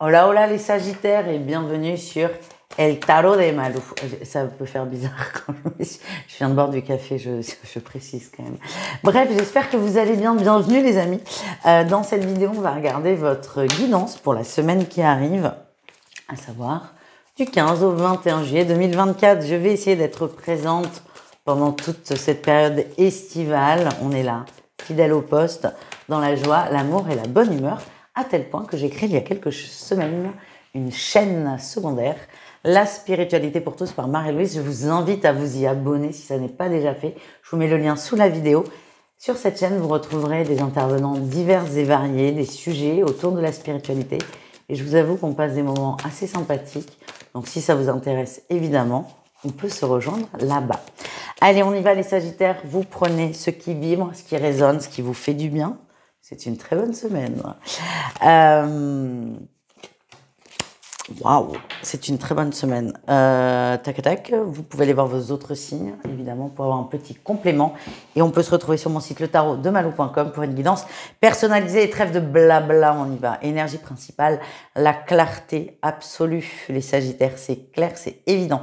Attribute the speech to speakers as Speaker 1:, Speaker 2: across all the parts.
Speaker 1: Hola, hola les Sagittaires et bienvenue sur El Tarot de Malou. Ça peut faire bizarre quand je viens de boire du café, je précise quand même. Bref, j'espère que vous allez bien. Bienvenue les amis. Dans cette vidéo, on va regarder votre guidance pour la semaine qui arrive, à savoir du 15 au 21 juillet 2024. Je vais essayer d'être présente pendant toute cette période estivale. On est là, fidèle au poste, dans la joie, l'amour et la bonne humeur, à tel point que j'ai créé il y a quelques semaines une chaîne secondaire, La Spiritualité pour tous par Marie-Louise. Je vous invite à vous y abonner si ça n'est pas déjà fait. Je vous mets le lien sous la vidéo. Sur cette chaîne, vous retrouverez des intervenants divers et variés, des sujets autour de la spiritualité. Et je vous avoue qu'on passe des moments assez sympathiques. Donc si ça vous intéresse, évidemment, on peut se rejoindre là-bas. Allez, on y va les Sagittaires. Vous prenez ce qui vibre, ce qui résonne, ce qui vous fait du bien. C'est une très bonne semaine. Waouh, c'est une très bonne semaine. Tac, tac, vous pouvez aller voir vos autres signes, évidemment, pour avoir un petit complément. Et on peut se retrouver sur mon site letarotdemalou.com pour une guidance personnalisée et trêve de blabla. On y va. Énergie principale, la clarté absolue. Les Sagittaires, c'est clair, c'est évident.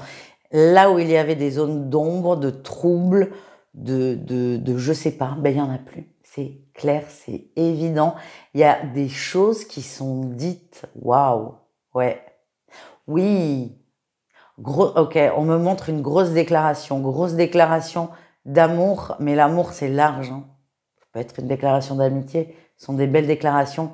Speaker 1: Là où il y avait des zones d'ombre, de troubles, de je sais pas, ben il y en a plus. C'est clair, c'est évident. Il y a des choses qui sont dites. Waouh, ouais. Oui, ok, on me montre une grosse déclaration d'amour, mais l'amour c'est large. Hein. Ça peut être une déclaration d'amitié, ce sont des belles déclarations.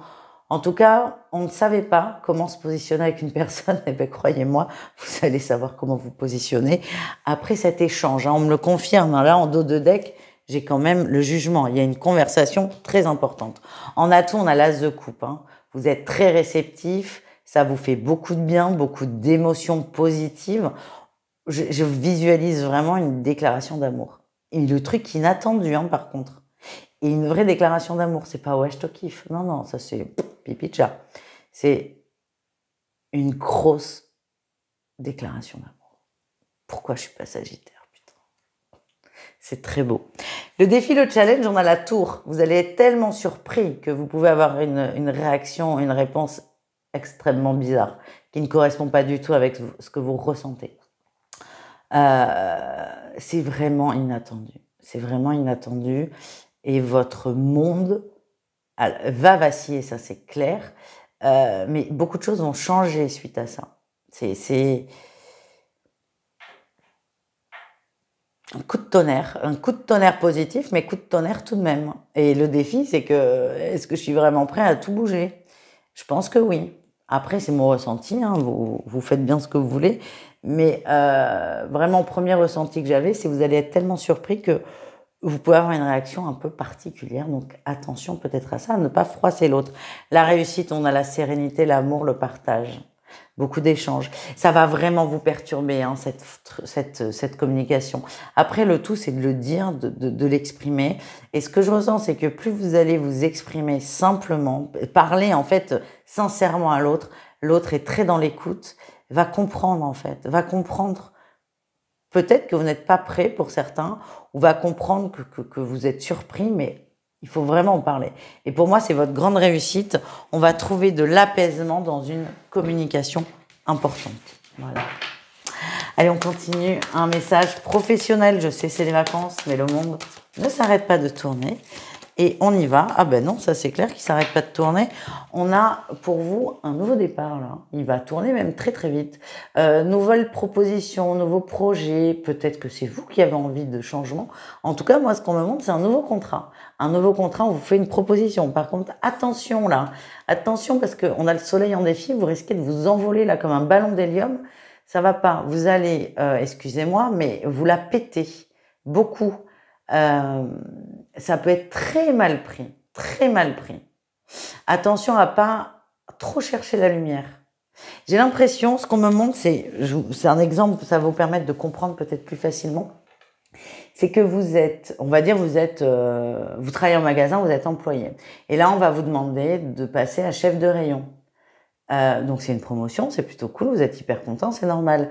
Speaker 1: En tout cas, on ne savait pas comment se positionner avec une personne, et bien croyez-moi, vous allez savoir comment vous positionner après cet échange. Hein. On me le confirme, hein. Là en dos de deck, j'ai quand même le jugement. Il y a une conversation très importante. En atout, on a l'as de coupe. Hein. Vous êtes très réceptif. Ça vous fait beaucoup de bien, beaucoup d'émotions positives. Je visualise vraiment une déclaration d'amour. Et le truc inattendu, hein, par contre. Et une vraie déclaration d'amour, c'est pas ouais, je te kiffe. Non, non, ça c'est pipi de chat. C'est une grosse déclaration d'amour. Pourquoi je suis pas Sagittaire, putain. C'est très beau. Le défi, le challenge, on a la tour. Vous allez être tellement surpris que vous pouvez avoir une réaction, une réponse extrêmement bizarre, qui ne correspond pas du tout avec ce que vous ressentez. C'est vraiment inattendu. C'est vraiment inattendu. Et votre monde va vaciller, ça c'est clair. Mais beaucoup de choses vont changer suite à ça. C'est un coup de tonnerre positif, mais coup de tonnerre tout de même. Et le défi, c'est que, est-ce que je suis vraiment prêt à tout bouger? Je pense que oui. Après, c'est mon ressenti, hein, vous faites bien ce que vous voulez, mais vraiment, premier ressenti que j'avais, c'est que vous allez être tellement surpris que vous pouvez avoir une réaction un peu particulière, donc attention peut-être à ça, à ne pas froisser l'autre. La réussite, on a la sérénité, l'amour, le partage, beaucoup d'échanges. Ça va vraiment vous perturber, hein, cette communication. Après, le tout, c'est de le dire, de l'exprimer. Et ce que je ressens, c'est que plus vous allez vous exprimer simplement, parler en fait sincèrement à l'autre, l'autre est très dans l'écoute, va comprendre en fait, va comprendre. Peut-être que vous n'êtes pas prêt pour certains, ou va comprendre que vous êtes surpris, mais il faut vraiment en parler. Et pour moi, c'est votre grande réussite. On va trouver de l'apaisement dans une communication importante. Voilà. Allez, on continue. Un message professionnel. Je sais, c'est les vacances, mais le monde ne s'arrête pas de tourner. Et on y va. Ah ben non, ça c'est clair qu'il ne s'arrête pas de tourner. On a pour vous un nouveau départ là. Il va tourner même très très vite. Nouvelles propositions, nouveaux projets. Peut-être que c'est vous qui avez envie de changement. En tout cas, moi ce qu'on me montre, c'est un nouveau contrat. Un nouveau contrat, on vous fait une proposition. Par contre, attention là. Attention parce qu'on a le soleil en défi. Vous risquez de vous envoler là comme un ballon d'hélium. Ça va pas. Vous allez, excusez-moi, mais vous la pétez. Beaucoup. Ça peut être très mal pris, très mal pris. Attention à pas trop chercher la lumière. J'ai l'impression, ce qu'on me montre, c'est un exemple, ça va vous permettre de comprendre peut-être plus facilement. C'est que vous êtes, on va dire, vous travaillez en magasin, vous êtes employé. Et là, on va vous demander de passer à chef de rayon. Donc c'est une promotion, c'est plutôt cool, vous êtes hyper content, c'est normal.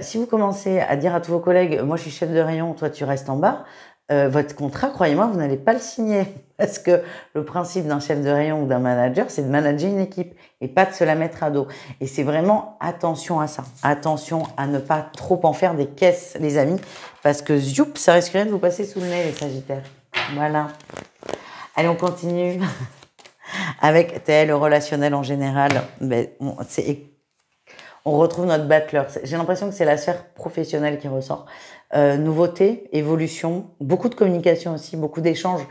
Speaker 1: Si vous commencez à dire à tous vos collègues, moi je suis chef de rayon, toi tu restes en bas, votre contrat, croyez-moi, vous n'allez pas le signer. Parce que le principe d'un chef de rayon ou d'un manager, c'est de manager une équipe et pas de se la mettre à dos. Et c'est vraiment attention à ça. Attention à ne pas trop en faire des caisses, les amis. Parce que zoup, ça risquerait de vous passer sous le nez, les Sagittaires. Voilà. Allez, on continue avec le relationnel en général. Mais on retrouve notre battleur. J'ai l'impression que c'est la sphère professionnelle qui ressort. Nouveauté, évolution, beaucoup de communication aussi, beaucoup d'échanges.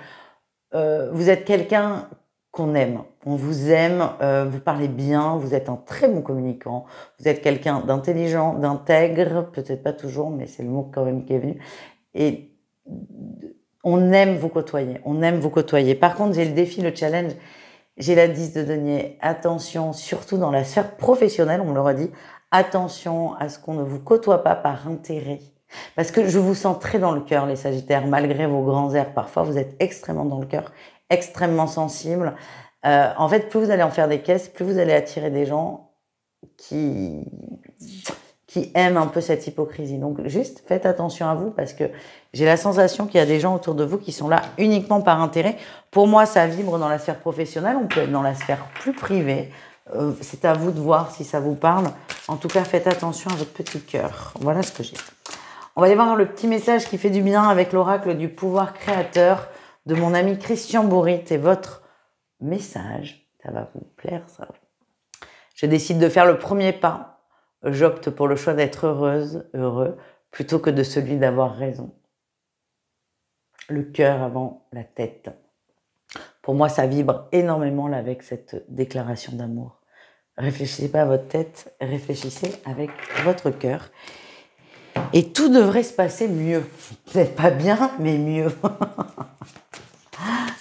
Speaker 1: Vous êtes quelqu'un qu'on aime. On vous aime, vous parlez bien, vous êtes un très bon communicant. Vous êtes quelqu'un d'intelligent, d'intègre, peut-être pas toujours, mais c'est le mot quand même qui est venu. Et on aime vous côtoyer. On aime vous côtoyer. Par contre, j'ai le défi, le challenge. J'ai la 10 de denier. Attention, surtout dans la sphère professionnelle, on me le redit, attention à ce qu'on ne vous côtoie pas par intérêt. Parce que je vous sens très dans le cœur, les Sagittaires, malgré vos grands airs. Parfois, vous êtes extrêmement dans le cœur, extrêmement sensible. En fait, plus vous allez en faire des caisses, plus vous allez attirer des gens qui aiment un peu cette hypocrisie. Donc, juste faites attention à vous parce que j'ai la sensation qu'il y a des gens autour de vous qui sont là uniquement par intérêt. Pour moi, ça vibre dans la sphère professionnelle. On peut être dans la sphère plus privée. C'est à vous de voir si ça vous parle. En tout cas, faites attention à votre petit cœur. Voilà ce que j'ai. On va aller voir le petit message qui fait du bien avec l'oracle du pouvoir créateur de mon ami Christian Bourrit et votre message. Ça va vous plaire, ça. Je décide de faire le premier pas. J'opte pour le choix d'être heureuse, heureux, plutôt que de celui d'avoir raison. Le cœur avant la tête. Pour moi, ça vibre énormément là, avec cette déclaration d'amour. Réfléchissez pas à votre tête, réfléchissez avec votre cœur. Et tout devrait se passer mieux. Peut-être pas bien, mais mieux.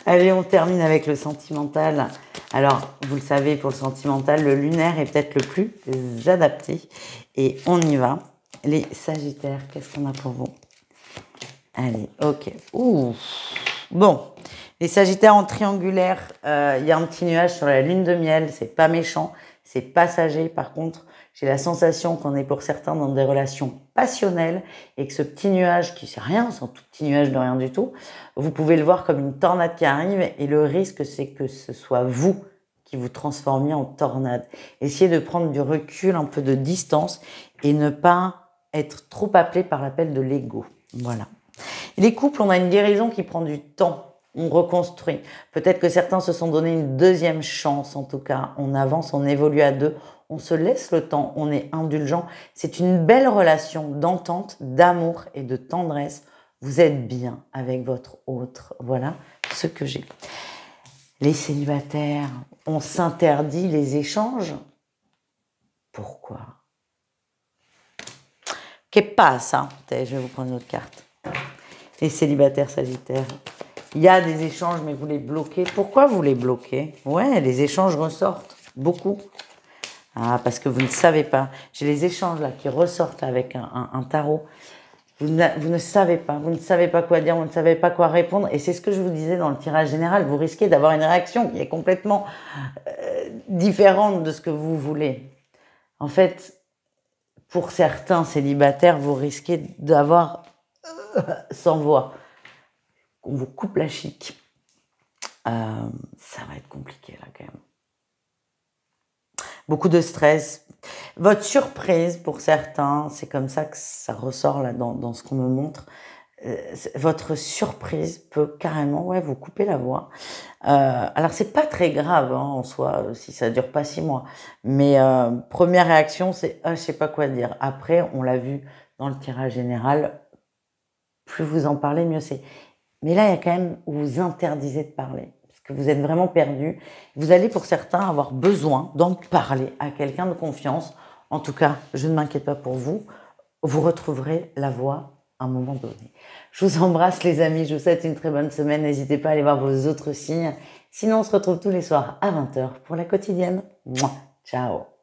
Speaker 1: Allez, on termine avec le sentimental. Alors, vous le savez, pour le sentimental, le lunaire est peut-être le plus adapté. Et on y va. Les Sagittaires, qu'est-ce qu'on a pour vous? Allez, ok. Ouh. Bon, les Sagittaires en triangulaire, il y a un petit nuage sur la lune de miel. C'est pas méchant, c'est passager. Par contre, j'ai la sensation qu'on est pour certains dans des relations passionnelles et que ce petit nuage, qui c'est rien, c'est un tout petit nuage de rien du tout, vous pouvez le voir comme une tornade qui arrive et le risque, c'est que ce soit vous qui vous transformiez en tornade. Essayez de prendre du recul, un peu de distance et ne pas être trop appelé par l'appel de l'ego. Voilà. Et les couples, on a une guérison qui prend du temps. On reconstruit. Peut-être que certains se sont donné une deuxième chance, en tout cas. On avance, on évolue à deux. On se laisse le temps, on est indulgent. C'est une belle relation d'entente, d'amour et de tendresse. Vous êtes bien avec votre autre. Voilà ce que j'ai. Les célibataires, on s'interdit les échanges. Pourquoi? Que passa? Je vais vous prendre une autre carte. Les célibataires Sagittaires. Il y a des échanges, mais vous les bloquez. Pourquoi vous les bloquez? Ouais, les échanges ressortent. Beaucoup. Ah, parce que vous ne savez pas. J'ai les échanges là qui ressortent avec un tarot. Vous ne savez pas. Vous ne savez pas quoi dire. Vous ne savez pas quoi répondre. Et c'est ce que je vous disais dans le tirage général. Vous risquez d'avoir une réaction qui est complètement différente de ce que vous voulez. En fait, pour certains célibataires, vous risquez d'avoir sans voix. On vous coupe la chic. Ça va être compliqué là quand même. Beaucoup de stress. Votre surprise pour certains, c'est comme ça que ça ressort là dans ce qu'on me montre. Votre surprise peut carrément vous couper la voix. Alors c'est pas très grave en soi si ça dure pas 6 mois. Mais première réaction c'est je sais pas quoi dire. Après on l'a vu dans le tirage général. Plus vous en parlez mieux c'est. Mais là il y a quand même où vous interdisez de parler. Que vous êtes vraiment perdu, vous allez pour certains avoir besoin d'en parler à quelqu'un de confiance. En tout cas, je ne m'inquiète pas pour vous. Vous retrouverez la voix à un moment donné. Je vous embrasse les amis, je vous souhaite une très bonne semaine. N'hésitez pas à aller voir vos autres signes. Sinon, on se retrouve tous les soirs à 20h pour la quotidienne. Mouah, ciao.